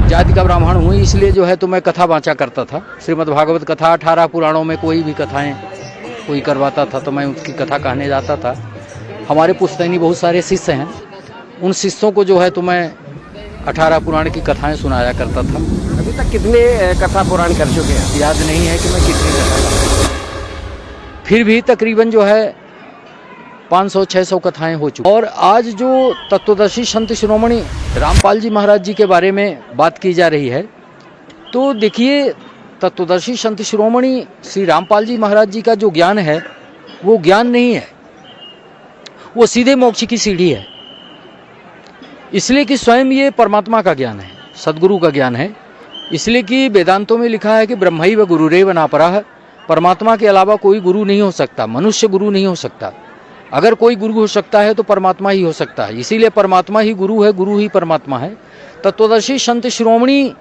जाति का ब्राह्मण हूँ, इसलिए जो है तो मैं कथा वाचा करता था। श्रीमद् भागवत कथा 18 पुराणों में कोई भी कथाएं कोई करवाता था तो मैं उसकी कथा कहने जाता था। हमारे पुश्तैनी बहुत सारे शिष्य हैं, उन शिष्यों को जो है तो मैं 18 पुराण की कथाएं सुनाया करता था। अभी तक कितने कथा पुराण कर चुके हैं? याद नहीं है कि मैं कितनी कथा, फिर भी तकरीबन जो है 500-600 कथाएं हो चुकी। और आज जो तत्वदर्शी संत शिरोमणि रामपाल जी महाराज जी के बारे में बात की जा रही है, तो देखिए तत्वदर्शी संत शिरोमणि श्री रामपाल जी महाराज जी का जो ज्ञान है वो ज्ञान नहीं है, वो सीधे मोक्ष की सीढ़ी है। इसलिए कि स्वयं ये परमात्मा का ज्ञान है, सदगुरु का ज्ञान है। इसलिए कि वेदांतों में लिखा है कि ब्रह्मैव गुरुरेव नापरः, परमात्मा के अलावा कोई गुरु नहीं हो सकता, मनुष्य गुरु नहीं हो सकता। अगर कोई गुरु हो सकता है तो परमात्मा ही हो सकता है। इसीलिए परमात्मा ही गुरु है, गुरु ही परमात्मा है। तत्वदर्शी संत शिरोमणि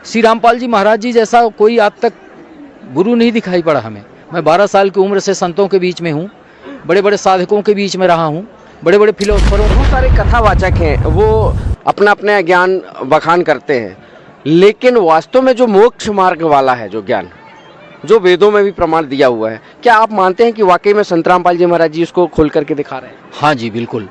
श्री रामपाल जी महाराज जी जैसा कोई आज तक गुरु नहीं दिखाई पड़ा हमें। मैं 12 साल की उम्र से संतों के बीच में हूँ, बड़े बड़े साधकों के बीच में रहा हूँ, बड़े बड़े फिलोसफरों। बहुत सारे कथावाचक हैं, वो अपना अपना ज्ञान बखान करते हैं, लेकिन वास्तव में जो मोक्ष मार्ग वाला है, जो ज्ञान जो वेदों में भी प्रमाण दिया हुआ है, क्या आप मानते हैं कि वाकई में संत रामपाल जी महाराज जी उसको खोल करके दिखा रहे हैं? हाँ जी, बिल्कुल।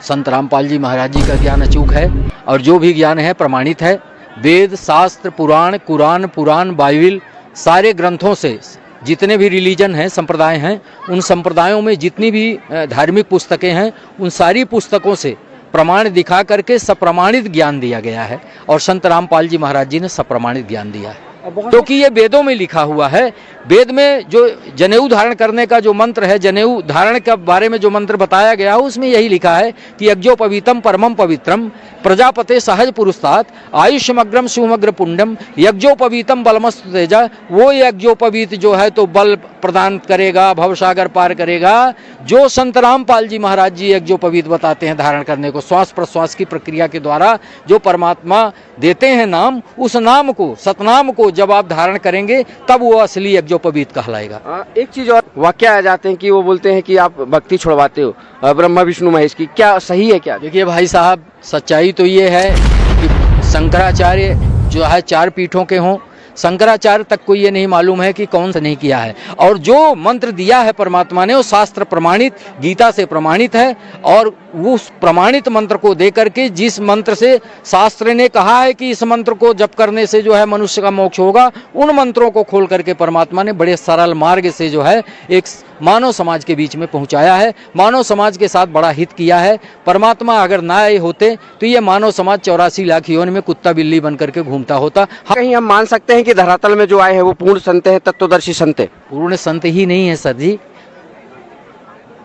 संत रामपाल जी महाराज जी का ज्ञान अचूक है और जो भी ज्ञान है प्रमाणित है। वेद, शास्त्र, पुराण, कुरान, पुराण, बाइबिल, सारे ग्रंथों से, जितने भी रिलीजन हैं, संप्रदाय हैं, उन संप्रदायों में जितनी भी धार्मिक पुस्तकें हैं, उन सारी पुस्तकों से प्रमाण दिखा करके सप्रमाणित ज्ञान दिया गया है। और संत रामपाल जी महाराज जी ने सप्रमाणित ज्ञान दिया है, क्योंकि ये वेदों में लिखा हुआ है। वेद में जो जनेऊ धारण करने का जो मंत्र है, जनेऊ धारण के बारे में जो मंत्र बताया गया है, उसमें यही लिखा है कि यज्ञोपवीतम परमम पवित्रम प्रजापते सहज पुरुषात् आयुष्यमग्रम शिवमग्र पुण्यम यज्ञोपवीतम बलमस्तु तेजा। वो यज्ञोपवीत जो है तो बल प्रदान करेगा, भवसागर पार करेगा। जो संत रामपाल जी महाराज जी यज्ञोपवीत बताते हैं धारण करने को, श्वास प्रश्वास की प्रक्रिया के द्वारा जो परमात्मा देते हैं नाम, उस नाम को, सतनाम को जब आप धारण करेंगे तब वो असली यज्ञोपवीत कहलाएगा। एक चीज और वाक्य आ जाते हैं कि वो बोलते हैं कि आप भक्ति छुड़वाते हो ब्रह्मा विष्णु महेश की, क्या सही है क्या? देखिए भाई साहब, सच्चाई तो ये है कि शंकराचार्य जो है 4 पीठों के हों, शंकराचार्य तक को ये नहीं मालूम है कि कौन सा नहीं किया है। और जो मंत्र दिया है परमात्मा ने वो शास्त्र प्रमाणित, गीता से प्रमाणित है। और उस प्रमाणित मंत्र को दे करके, जिस मंत्र से शास्त्र ने कहा है कि इस मंत्र को जप करने से जो है मनुष्य का मोक्ष होगा, उन मंत्रों को खोल करके परमात्मा ने बड़े सरल मार्ग से जो है एक मानव समाज के बीच में पहुंचाया है, मानव समाज के साथ बड़ा हित किया है। परमात्मा अगर ना आए होते तो ये मानव समाज 84 लाख योनि में कुत्ता बिल्ली बन करके घूमता होता। कहीं हम मान सकते हैं कि धरातल में जो आए हैं वो पूर्ण संत है, तत्वदर्शी संत है? पूर्ण संत ही नहीं है सर जी।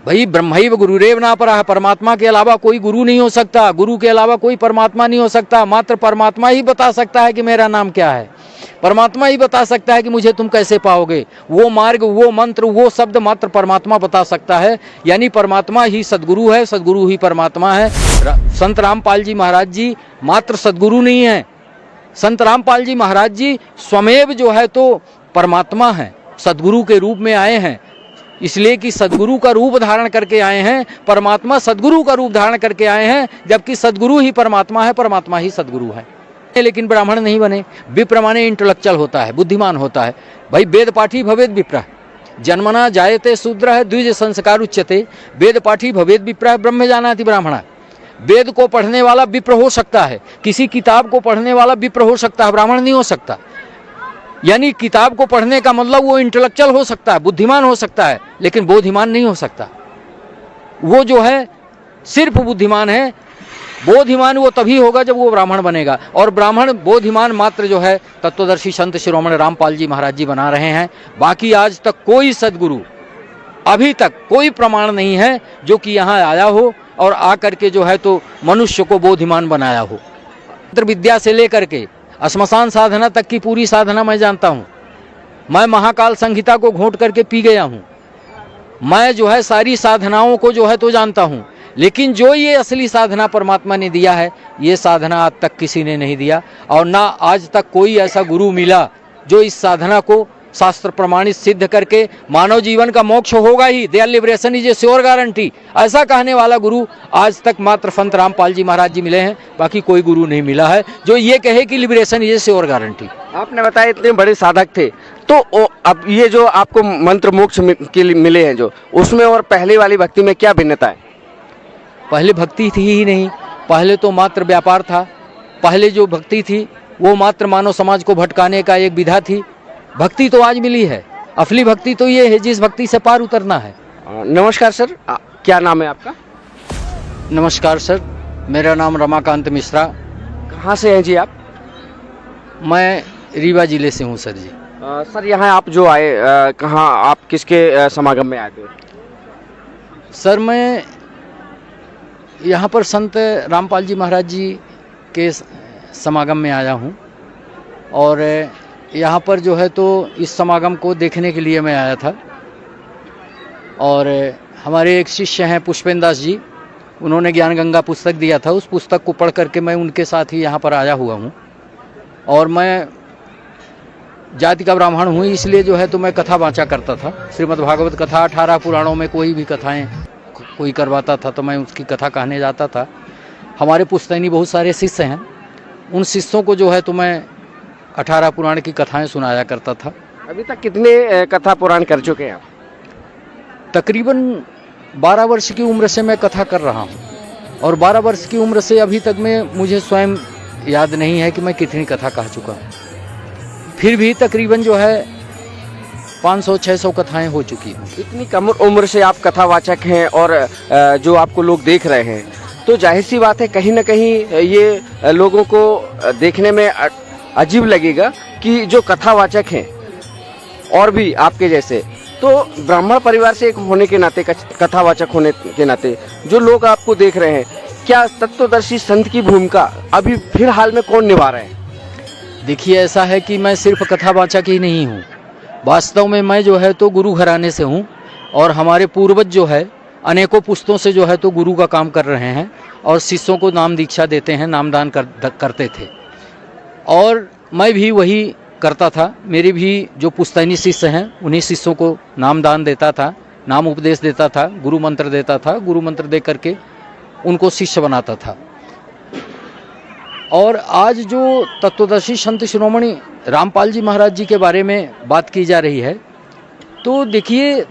भाई ब्रह्मैव गुरुरेव नापरः, परमात्मा के अलावा कोई गुरु नहीं हो सकता, गुरु के अलावा कोई परमात्मा नहीं हो सकता। मात्र परमात्मा ही बता सकता है कि मेरा नाम क्या है, परमात्मा ही बता सकता है कि मुझे तुम कैसे पाओगे। वो मार्ग, वो मंत्र, वो शब्द मात्र परमात्मा बता सकता है। यानी परमात्मा ही सदगुरु है, सदगुरु ही परमात्मा है। संत रामपाल जी महाराज जी मात्र सदगुरु नहीं है, संत रामपाल जी महाराज जी स्वमेव जो है तो परमात्मा है, सदगुरु के रूप में आए हैं। इसलिए कि सदगुरु का रूप धारण करके आए हैं, परमात्मा सदगुरु का रूप धारण करके आए हैं, जबकि सदगुरु ही परमात्मा है, परमात्मा ही सदगुरु है। लेकिन ब्राह्मण नहीं बने। विप्र माने इंटेलेक्चुअल होता है, बुद्धिमान होता है। भाई वेद पाठी भवेद विप्र, जन्मना जायते शूद्रः द्विज संस्कार उच्यते, वेद पाठी भवेद विप्र ब्रह्म जानाति ब्राह्मणः। वेद को पढ़ने वाला विप्र हो सकता है, किसी किताब को पढ़ने वाला विप्र हो सकता है, ब्राह्मण नहीं हो सकता। यानी किताब को पढ़ने का मतलब वो इंटेलेक्चुअल हो सकता है, बुद्धिमान हो सकता है, लेकिन बोधिमान नहीं हो सकता। वो जो है सिर्फ बुद्धिमान है। बोधिमान वो तभी होगा जब वो ब्राह्मण बनेगा। और ब्राह्मण बोधिमान मात्र जो है तत्वदर्शी संत शिरोमणि रामपाल जी महाराज जी बना रहे हैं। बाकी आज तक कोई सदगुरु, अभी तक कोई प्रमाण नहीं है जो कि यहाँ आया हो और आकर के जो है तो मनुष्य को बोधिमान बनाया हो। मंत्र विद्या से लेकर के श्मशान साधना तक की पूरी साधना मैं जानता हूँ। मैं महाकाल संहिता को घोंट करके पी गया हूँ। मैं जो है सारी साधनाओं को जो है तो जानता हूँ। लेकिन जो ये असली साधना परमात्मा ने दिया है, ये साधना आज तक किसी ने नहीं दिया। और ना आज तक कोई ऐसा गुरु मिला जो इस साधना को शास्त्र प्रमाणित सिद्ध करके मानव जीवन का मोक्ष होगा ही, their liberation is a sure guarantee, ऐसा कहने वाला गुरु आज तक मात्र संत रामपाल जी महाराज जी मिले हैं। बाकी कोई गुरु नहीं मिला है जो ये कहे कि liberation is a sure guarantee. आपने बताया इतने बड़े साधक थे, तो अब ये जो आपको मंत्र मोक्ष के लिए मिले हैं जो, उसमें और पहले वाली भक्ति में क्या भिन्नता है? पहले भक्ति थी ही नहीं, पहले तो मात्र व्यापार था। पहले जो भक्ति थी वो मात्र मानव समाज को भटकाने का एक विधा थी। भक्ति तो आज मिली है, असली भक्ति तो ये है जिस भक्ति से पार उतरना है। नमस्कार सर, क्या नाम है आपका? नमस्कार सर, मेरा नाम रमाकांत मिश्रा। कहाँ से हैं जी आप? मैं रीवा जिले से हूँ सर जी। सर यहाँ आप जो आए, कहाँ आप किसके समागम में आए थे? सर मैं यहाँ पर संत रामपाल जी महाराज जी के समागम में आया हूँ और यहाँ पर जो है तो इस समागम को देखने के लिए मैं आया था। और हमारे एक शिष्य हैं पुष्पेंद्र दास जी, उन्होंने ज्ञान गंगा पुस्तक दिया था, उस पुस्तक को पढ़ करके मैं उनके साथ ही यहाँ पर आया हुआ हूँ। और मैं जाति का ब्राह्मण हूँ, इसलिए जो है तो मैं कथा वाचा करता था। श्रीमद् भागवत कथा 18 पुराणों में कोई भी कथाएँ कोई करवाता था तो मैं उसकी कथा कहने जाता था। हमारे पुश्तैनी बहुत सारे शिष्य हैं, उन शिष्यों को जो है तो मैं 18 पुराण की कथाएं सुनाया करता था। अभी तक कितने कथा पुराण कर चुके हैं आप? तकरीबन 12 वर्ष की उम्र से मैं कथा कर रहा हूं और 12 वर्ष की उम्र से अभी तक में मुझे स्वयं याद नहीं है कि मैं कितनी कथा कह चुका हूं। फिर भी तकरीबन जो है 500-600 कथाएं हो चुकी हैं। इतनी कम उम्र से आप कथावाचक हैं और जो आपको लोग देख रहे हैं, तो जाहिर सी बात है कहीं ना कहीं ये लोगों को देखने में अजीब लगेगा कि जो कथावाचक हैं और भी आपके जैसे, तो ब्राह्मण परिवार से एक होने के नाते, कथावाचक होने के नाते जो लोग आपको देख रहे हैं, क्या तत्वदर्शी संत की भूमिका अभी फिर हाल में कौन निभा रहे हैं? देखिए, ऐसा है कि मैं सिर्फ कथावाचक ही नहीं हूँ, वास्तव में मैं जो है तो गुरु घराने से हूँ और हमारे पूर्वज जो है अनेकों पुस्तों से जो है तो गुरु का काम कर रहे हैं और शिष्यों को नाम दीक्षा देते हैं, नामदान करते थे और मैं भी वही करता था। मेरे भी जो पुश्तैनी शिष्य हैं उन्हीं शिष्यों को नामदान देता था, नाम उपदेश देता था, गुरु मंत्र देता था, गुरु मंत्र दे करके उनको शिष्य बनाता था। और आज जो तत्वदर्शी संत शिरोमणि रामपाल जी महाराज जी के बारे में बात की जा रही है, तो देखिए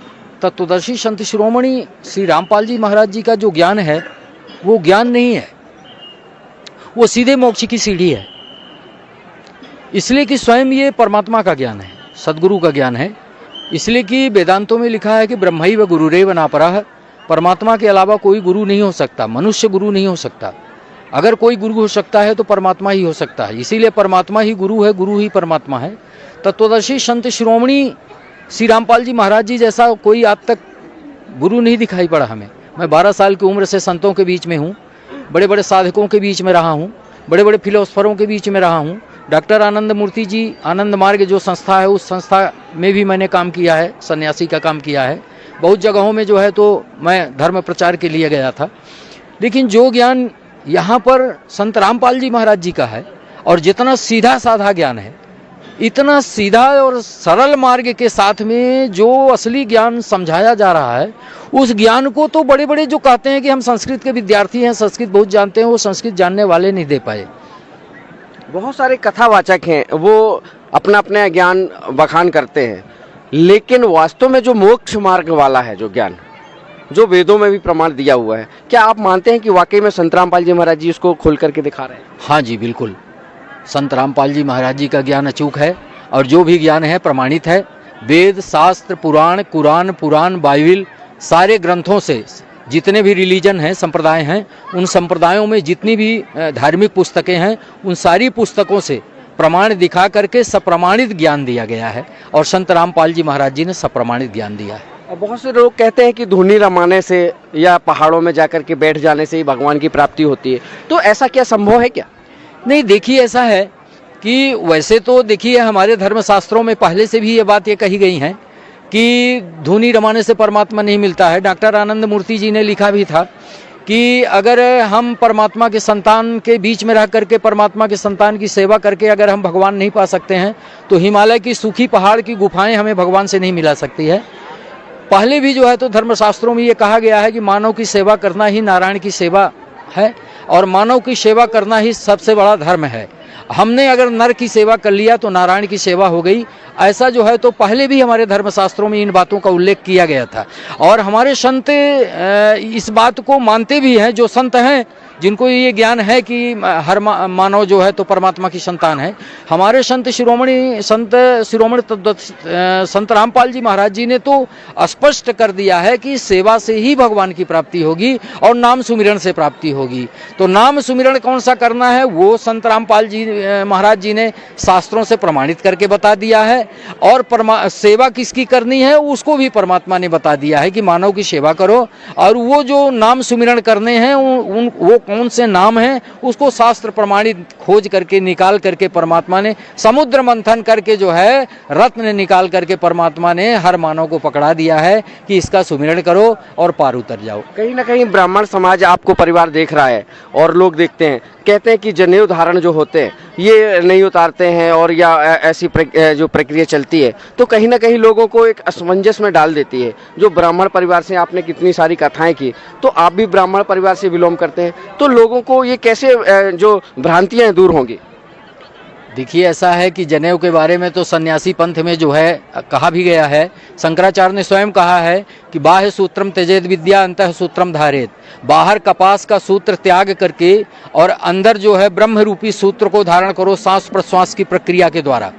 तत्वदर्शी संत शिरोमणि श्री रामपाल जी महाराज जी का जो ज्ञान है वो ज्ञान नहीं है, वो सीधे मोक्ष की सीढ़ी है। इसलिए कि स्वयं ये परमात्मा का ज्ञान है, सदगुरु का ज्ञान है। इसलिए कि वेदांतों में लिखा है कि ब्रह्मैव गुरुरेव नापरः, परमात्मा के अलावा कोई गुरु नहीं हो सकता, मनुष्य गुरु नहीं हो सकता। अगर कोई गुरु हो सकता है तो परमात्मा ही हो सकता है, इसीलिए परमात्मा ही गुरु है, गुरु ही परमात्मा है। तत्वदर्शी संत शिरोमणि श्री रामपाल जी महाराज जी जैसा कोई आज तक गुरु नहीं दिखाई पड़ा हमें। मैं 12 साल की उम्र से संतों के बीच में हूँ, बड़े बड़े साधकों के बीच में रहा हूँ, बड़े बड़े फिलोसफरों के बीच में रहा हूँ। डॉक्टर आनंद मूर्ति जी आनंद मार्ग जो संस्था है, उस संस्था में भी मैंने काम किया है, सन्यासी का काम किया है। बहुत जगहों में जो है तो मैं धर्म प्रचार के लिए गया था। लेकिन जो ज्ञान यहाँ पर संत रामपाल जी महाराज जी का है और जितना सीधा साधा ज्ञान है, इतना सीधा और सरल मार्ग के साथ में जो असली ज्ञान समझाया जा रहा है, उस ज्ञान को तो बड़े बड़े जो कहते हैं कि हम संस्कृत के विद्यार्थी हैं, संस्कृत बहुत जानते हैं, वो संस्कृत जानने वाले नहीं दे पाए। बहुत सारे कथावाचक हैं, वो अपना अपना ज्ञान बखान करते हैं, लेकिन वास्तव में जो मोक्ष मार्ग वाला है, जो ज्ञान जो वेदों में भी प्रमाण दिया हुआ है, क्या आप मानते हैं कि वाकई में संत रामपाल जी महाराज जी उसको खोल करके दिखा रहे हैं? हाँ जी, बिल्कुल। संत रामपाल जी महाराज जी का ज्ञान अचूक है और जो भी ज्ञान है प्रमाणित है। वेद, शास्त्र, पुराण, कुरान, बाइबिल, सारे ग्रंथों से, जितने भी रिलीजन हैं, संप्रदाय हैं, उन संप्रदायों में जितनी भी धार्मिक पुस्तकें हैं, उन सारी पुस्तकों से प्रमाण दिखा करके सप्रमाणित ज्ञान दिया गया है और संत रामपाल जी महाराज जी ने सप्रमाणित ज्ञान दिया है। बहुत से लोग कहते हैं कि धुनी रमाने से या पहाड़ों में जाकर के बैठ जाने से ही भगवान की प्राप्ति होती है, तो ऐसा क्या संभव है क्या? नहीं, देखिए ऐसा है कि वैसे तो देखिए हमारे धर्मशास्त्रों में पहले से भी ये बात कही गई है कि धुनी रमाने से परमात्मा नहीं मिलता है। डॉक्टर आनंद मूर्ति जी ने लिखा भी था कि अगर हम परमात्मा के संतान के बीच में रह करके परमात्मा के संतान की सेवा करके अगर हम भगवान नहीं पा सकते हैं तो हिमालय की सूखी पहाड़ की गुफाएं हमें भगवान से नहीं मिला सकती है। पहले भी जो है तो धर्मशास्त्रों में ये कहा गया है कि मानव की सेवा करना ही नारायण की सेवा है और मानव की सेवा करना ही सबसे बड़ा धर्म है। हमने अगर नर की सेवा कर लिया तो नारायण की सेवा हो गई। ऐसा जो है तो पहले भी हमारे धर्मशास्त्रों में इन बातों का उल्लेख किया गया था और हमारे संत इस बात को मानते भी हैं। जो संत हैं जिनको ये ज्ञान है कि हर मानव जो है तो परमात्मा की संतान है। हमारे संत शिरोमणि संत रामपाल जी महाराज जी ने तो स्पष्ट कर दिया है कि सेवा से ही भगवान की प्राप्ति होगी और नाम सुमिरन से प्राप्ति होगी। तो नाम सुमिरन कौन सा करना है वो संत रामपाल जी महाराज जी ने शास्त्रों से प्रमाणित करके बता दिया है और सेवा किसकी करनी है उसको भी परमात्मा ने बता दिया है कि मानव की सेवा करो। और वो जो नाम सुमिरन करने हैं वो कौन से नाम हैं उसको शास्त्र प्रमाणित खोज करके निकाल करके परमात्मा ने समुद्र मंथन करके जो है रत्न निकाल करके परमात्मा ने हर मानव को पकड़ा दिया है कि इसका सुमिरन करो और पार उतर जाओ। कहीं ना कहीं ब्राह्मण समाज आपको परिवार देख रहा है और लोग देखते हैं, कहते हैं कि जनेऊ धारण जो होते हैं ये नहीं उतारते हैं और या ऐसी जो प्रक्रिया चलती है तो कहीं ना कहीं लोगों को एक असमंजस में डाल देती है। जो ब्राह्मण परिवार से आपने कितनी सारी कथाएं की, तो आप भी ब्राह्मण परिवार से बिलोंग करते हैं, तो लोगों को ये कैसे जो भ्रांतियां दूर होंगी? देखिए ऐसा है कि जनेऊ के बारे में तो सन्यासी पंथ में जो है कहा भी गया है। शंकराचार्य ने स्वयं कहा है कि बाह्य सूत्रम त्यजेद विद्या अंतः सूत्रम धारेत। बाहर कपास का सूत्र त्याग करके और अंदर जो है ब्रह्म रूपी सूत्र को धारण करो सांस प्रश्वास की प्रक्रिया के द्वारा।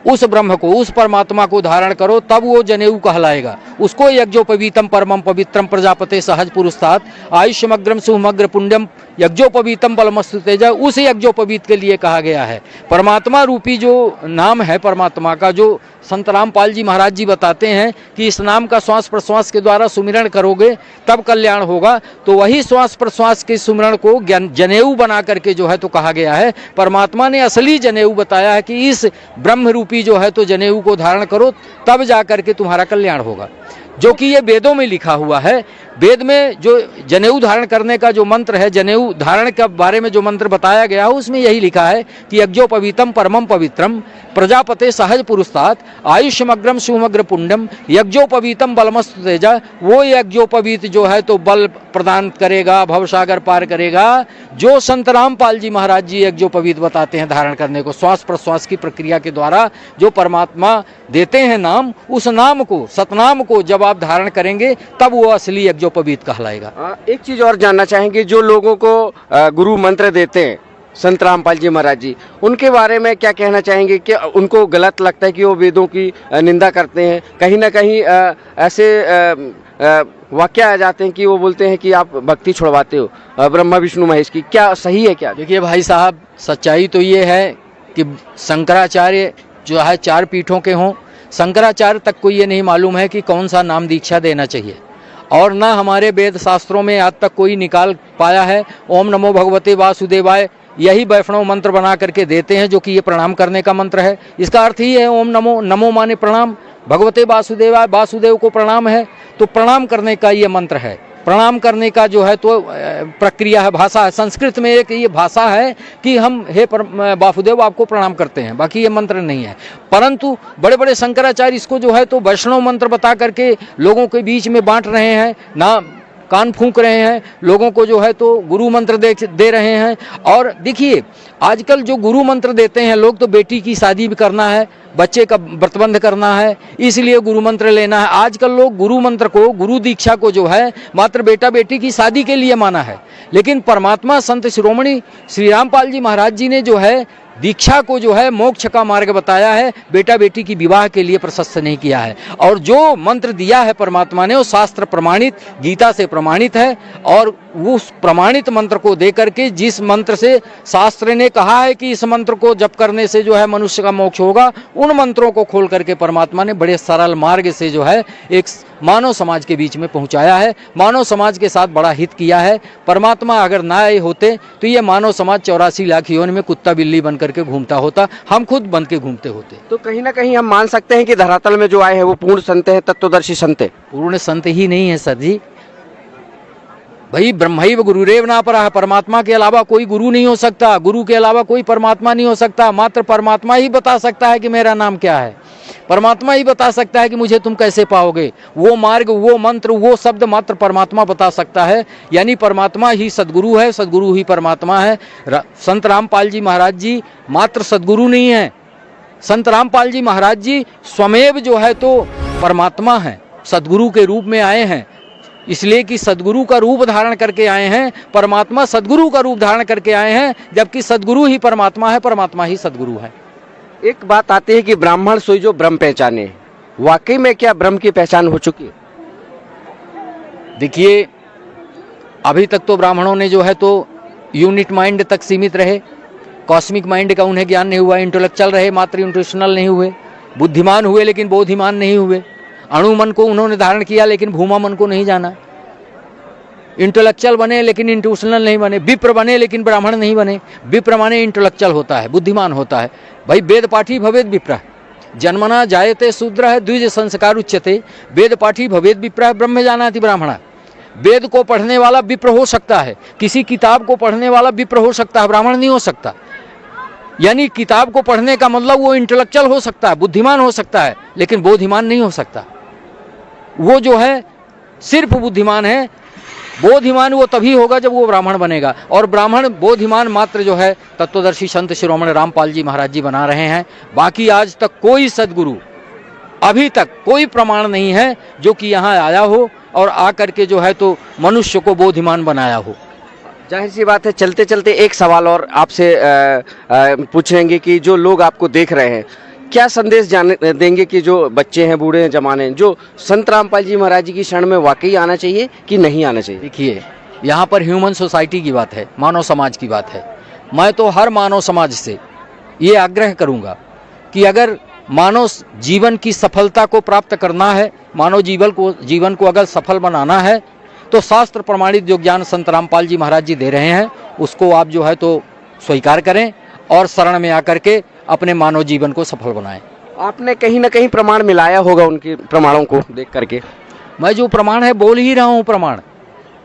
उस ब्रह्म को उस परमात्मा को धारण करो तब वो जनेऊ कहलाएगा। उसको यज्ञोपवीतम परमम पवित्रम प्रजापते सहज पुरुषात् आयुष्यमग्रम सुमग्र पुण्यम यज्ञोपवीतम बलमस्तु तेजा। उस यज्ञोपवीत के लिए कहा गया है। परमात्मा रूपी जो नाम है परमात्मा का, जो संत रामपाल जी महाराज जी बताते हैं कि इस नाम का श्वास प्रश्वास के द्वारा सुमिरन करोगे तब कल्याण होगा। तो वही श्वास प्रश्वास के सुमिरन को जनेऊ बना करके जो है तो कहा गया है। परमात्मा ने असली जनेऊ बताया है कि इस ब्रह्म रूपी जो है तो जनेऊ को धारण करो तब जा करके तुम्हारा कल्याण होगा, जो कि ये वेदों में लिखा हुआ है। वेद में जो जनेऊ धारण करने का जो मंत्र है, जनेऊ धारण के बारे में जो मंत्र बताया गया है उसमें यही लिखा है कि यज्ञोपवीतम परमम पवित्रम प्रजापते सहज पुरुषात् आयुष्यमग्रम सुमग्र पुण्यम यज्ञोपवीतम बलमस्तु तेजा। वो यज्ञोपवीत जो है तो बल प्रदान करेगा, भवसागर पार करेगा। जो संत रामपाल जी महाराज जी यज्ञोपवीत बताते हैं धारण करने को श्वास प्रश्वास की प्रक्रिया के द्वारा जो परमात्मा देते हैं नाम, उस नाम को सतनाम को जब आप धारण करेंगे तब वो असली यज्ञोपवीत कहलाएगा। एक चीज और जानना चाहेंगे, जो लोगों को गुरु मंत्र देते हैं संत रामपाल जी महाराज जी, उनके बारे में क्या कहना चाहेंगे? कि उनको गलत लगता है कि वो वेदों की निंदा करते हैं? कहीं ना कहीं ऐसे वाक्य आ जाते हैं कि वो बोलते हैं कि आप भक्ति छुड़वाते हो ब्रह्मा विष्णु महेश की। क्या सही है क्या? देखिए भाई साहब, सच्चाई तो ये है कि शंकराचार्य जो है 4 पीठों के हों, शंकराचार्य तक को ये नहीं मालूम है कि कौन सा नाम दीक्षा देना चाहिए और ना हमारे वेद शास्त्रों में आज तक कोई निकाल पाया है। ओम नमो भगवते वासुदेवाय यही वैष्णव मंत्र बना करके देते हैं, जो कि ये प्रणाम करने का मंत्र है। इसका अर्थ ही है ओम नमो, नमो माने प्रणाम, भगवते वासुदेवाय वासुदेव को प्रणाम है, तो प्रणाम करने का ये मंत्र है। प्रणाम करने का जो है तो प्रक्रिया है, भाषा है। संस्कृत में एक ये भाषा है कि हम हे वासुदेव आपको प्रणाम करते हैं, बाकी ये मंत्र नहीं है। परंतु बड़े बड़े शंकराचार्य इसको जो है तो वैष्णव मंत्र बता करके लोगों के बीच में बांट रहे हैं, ना कान फूंक रहे हैं, लोगों को जो है तो गुरु मंत्र दे रहे हैं। और देखिए आजकल जो गुरु मंत्र देते हैं लोग, तो बेटी की शादी भी करना है, बच्चे का व्रतबंध करना है, इसलिए गुरु मंत्र लेना है। आजकल लोग गुरु मंत्र को, गुरु दीक्षा को जो है मात्र बेटा बेटी की शादी के लिए माना है। लेकिन परमात्मा संत शिरोमणि श्री रामपाल जी महाराज जी ने जो है दीक्षा को जो है मोक्ष का मार्ग बताया है, बेटा बेटी की विवाह के लिए प्रशस्त नहीं किया है। और जो मंत्र दिया है परमात्मा ने वो शास्त्र प्रमाणित, गीता से प्रमाणित है। और उस प्रमाणित मंत्र को दे करके, जिस मंत्र से शास्त्र ने कहा है कि इस मंत्र को जप करने से जो है मनुष्य का मोक्ष होगा, उन मंत्रों को खोल करके परमात्मा ने बड़े सरल मार्ग से जो है एक मानव समाज के बीच में पहुंचाया है, मानव समाज के साथ बड़ा हित किया है। परमात्मा अगर ना आए होते तो ये मानव समाज 84 लाख योनि में कुत्ता बिल्ली बन करके घूमता होता, हम खुद बन के घूमते होते। तो कहीं ना कहीं हम मान सकते हैं कि धरातल में जो आए हैं वो पूर्ण संत हैं, तत्वदर्शी संत हैं। पूर्ण संत ही नहीं है सर जी, भाई ब्रह्मैव गुरुरेव नापरः, परमात्मा के अलावा कोई गुरु नहीं हो सकता, गुरु के अलावा कोई परमात्मा नहीं हो सकता। मात्र परमात्मा ही बता सकता है कि मेरा नाम क्या है, परमात्मा ही बता सकता है कि मुझे तुम कैसे पाओगे। वो मार्ग, वो मंत्र, वो शब्द मात्र परमात्मा बता सकता है। यानी परमात्मा ही सदगुरु है, सदगुरु ही परमात्मा है। संत रामपाल जी महाराज जी मात्र सदगुरु नहीं है, संत रामपाल जी महाराज जी स्वमेव जो है तो परमात्मा है, सदगुरु के रूप में आए हैं। इसलिए कि सदगुरु का रूप धारण करके आए हैं, परमात्मा सदगुरु का रूप धारण करके आए हैं, जबकि सदगुरु ही परमात्मा है, परमात्मा ही सदगुरु है। एक बात आती है कि ब्राह्मण सोई जो ब्रह्म पहचाने, वाकई में क्या ब्रह्म की पहचान हो चुकी है? देखिए, अभी तक तो ब्राह्मणों ने जो है तो यूनिट माइंड तक सीमित रहे, कॉस्मिक माइंड का उन्हें ज्ञान नहीं हुआ, इंटेलेक्चुअल रहे मात्र, इंट्यूशनल नहीं हुए। बुद्धिमान हुए लेकिन बोधिमान नहीं हुए। अणु मन को उन्होंने धारण किया लेकिन भूमा मन को नहीं जाना। इंटेलेक्चुअल बने लेकिन इंट्यूशनल नहीं बने। विप्र बने लेकिन ब्राह्मण नहीं बने। विप्र माने इंटेलेक्चुअल होता है, बुद्धिमान होता है। भाई वेद पाठी भवेद विप्र, जन्मना जायते शूद्र है द्विज संस्कार उच्यते, वेद पाठी भवेद विप्र, ब्रह्म जानाति ब्राह्मणा। वेद को पढ़ने वाला विप्र हो सकता है, किसी किताब को पढ़ने वाला विप्र हो सकता है, ब्राह्मण नहीं हो सकता। यानी किताब को पढ़ने का मतलब वो इंटेलेक्चुअल हो सकता है, बुद्धिमान हो सकता है, लेकिन बोधिमान नहीं हो सकता। वो जो है सिर्फ बुद्धिमान है। बोधिमान वो तभी होगा जब वो ब्राह्मण बनेगा, और ब्राह्मण बोधिमान मात्र जो है तत्वदर्शी संत शिरोमणि रामपाल जी महाराज जी बना रहे हैं। बाकी आज तक कोई सदगुरु, अभी तक कोई प्रमाण नहीं है जो कि यहाँ आया हो और आकर के जो है तो मनुष्य को बोधिमान बनाया हो। जाहिर सी बात है, चलते चलते एक सवाल और आपसे पूछेंगे कि जो लोग आपको देख रहे हैं, क्या संदेश देंगे कि जो बच्चे हैं, बूढ़े हैं, जवान हैं, जो संत रामपाल जी महाराज जी की शरण में वाकई आना चाहिए कि नहीं आना चाहिए? देखिए, यहाँ पर ह्यूमन सोसाइटी की बात है, मानव समाज की बात है। मैं तो हर मानव समाज से ये आग्रह करूँगा कि अगर मानव जीवन की सफलता को प्राप्त करना है, मानव जीवन को अगर सफल बनाना है, तो शास्त्र प्रमाणित जो ज्ञान संत रामपाल जी महाराज जी दे रहे हैं उसको आप जो है तो स्वीकार करें और शरण में आकर के अपने मानव जीवन को सफल बनाएं। आपने कहीं ना कहीं प्रमाण मिलाया होगा उनके प्रमाणों को देख करके। मैं जो प्रमाण है बोल ही रहा हूँ, प्रमाण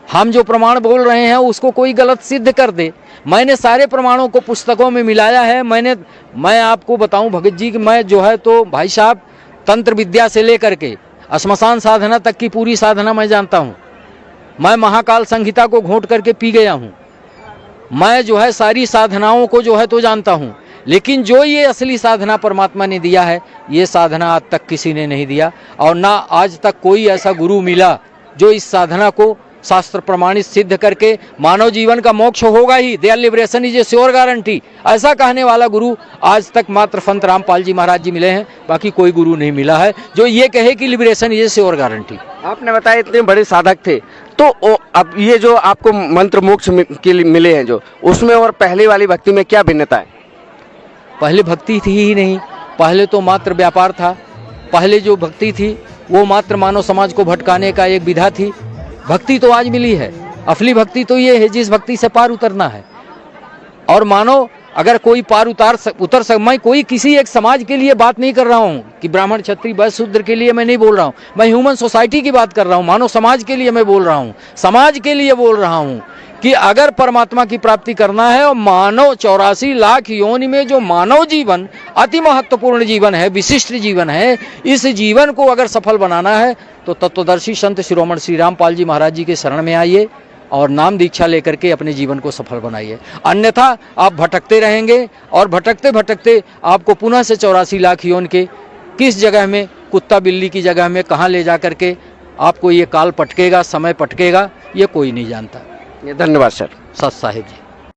हम जो प्रमाण बोल रहे हैं उसको कोई गलत सिद्ध कर दे। मैंने सारे प्रमाणों को पुस्तकों में मिलाया है। मैं आपको बताऊं भगत जी कि मैं जो है तो भाई साहब तंत्र विद्या से लेकर के श्मशान साधना तक की पूरी साधना मैं जानता हूं। मैं महाकाल संहिता को घोंट करके पी गया हूं। मैं जो है सारी साधनाओं को जो है तो जानता हूं, लेकिन जो ये असली साधना परमात्मा ने दिया है, ये साधना आज तक किसी ने नहीं दिया, और ना आज तक कोई ऐसा गुरु मिला जो इस साधना को शास्त्र प्रमाणित सिद्ध करके मानव जीवन का मोक्ष होगा ही, their liberation is a sure guarantee, ऐसा कहने वाला गुरु आज तक मात्र संत रामपाल जी महाराज जी मिले हैं। बाकी कोई गुरु नहीं मिला है जो ये कहे कि liberation is a sure guarantee. आपने बताया इतने बड़े साधक थे, तो अब ये जो आपको मंत्र मोक्ष के लिए मिले हैं, जो उसमें और पहले वाली भक्ति में क्या भिन्नता है? पहले भक्ति थी ही नहीं, पहले तो मात्र व्यापार था। पहले जो भक्ति थी वो मात्र मानव समाज को भटकाने का एक विधा थी। भक्ति तो आज मिली है, असली भक्ति तो ये है जिस भक्ति से पार उतरना है। और मानो अगर कोई पार उतर सक, मैं कोई किसी एक समाज के लिए बात नहीं कर रहा हूँ कि ब्राह्मण क्षत्रिय वैश्य शूद्र के लिए मैं नहीं बोल रहा हूँ, मैं ह्यूमन सोसाइटी की बात कर रहा हूँ, मानव समाज के लिए मैं बोल रहा हूँ, समाज के लिए बोल रहा हूँ कि अगर परमात्मा की प्राप्ति करना है और मानव 84 लाख योनि में जो मानव जीवन अति महत्वपूर्ण जीवन है, विशिष्ट जीवन है, इस जीवन को अगर सफल बनाना है तो तत्वदर्शी संत शिरोमणि श्री रामपाल जी महाराज जी के शरण में आइए और नाम दीक्षा लेकर के अपने जीवन को सफल बनाइए। अन्यथा आप भटकते रहेंगे और भटकते भटकते आपको पुनः से 84 लाख योनि के किस जगह में, कुत्ता बिल्ली की जगह में कहाँ ले जा करके आपको ये काल पटकेगा, समय पटकेगा, ये कोई नहीं जानता। धन्यवाद सर। सत साहिब जी।